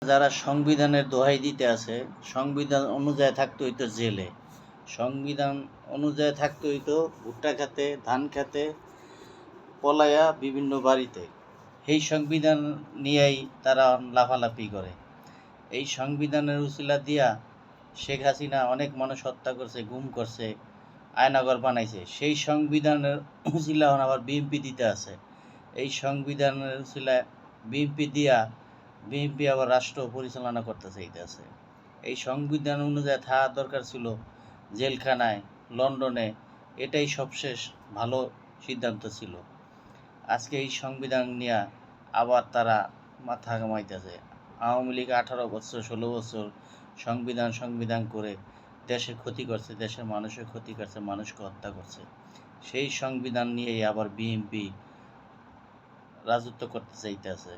যারা সংবিধানের দোহাই দিতে আছে, সংবিধান অনুযায়ী থাকতে হইতো জেলে, সংবিধান অনুযায়ী থাকতে হইতো ভুট্টা খেতে, ধান খেতে, পলায়া বিভিন্ন বাড়িতে। এই সংবিধান নিয়েই তারা লাফালাফি করে। এই সংবিধানের উসিলা দিয়া শেখ হাসিনা অনেক মানুষ হত্যা করছে, গুম করছে, আয়নাঘর বানাইছে। সেই সংবিধানের উসিলা আবার বিএমপি দিতে আছে। এই সংবিধানের উসিলা বিএমপি দিয়া বিএনপি আবার রাষ্ট্র পরিচালনা করতে চাইতেছে। এই সংবিধান অনুযায়ী থাকা দরকার ছিল জেলখানায়, লন্ডনে। এটাই সবশেষ ভালো সিদ্ধান্ত ছিল। আজকে এই সংবিধান নিয়ে আবার তারা মাথা ঘামাইতেছে। আওয়ামী লীগ 18 বছর 16 বছর সংবিধান করে দেশের ক্ষতি করছে, দেশের মানুষের ক্ষতি করছে, মানুষকে হত্যা করছে। সেই সংবিধান নিয়েই আবার বিএনপি রাজত্ব করতে চাইতেছে।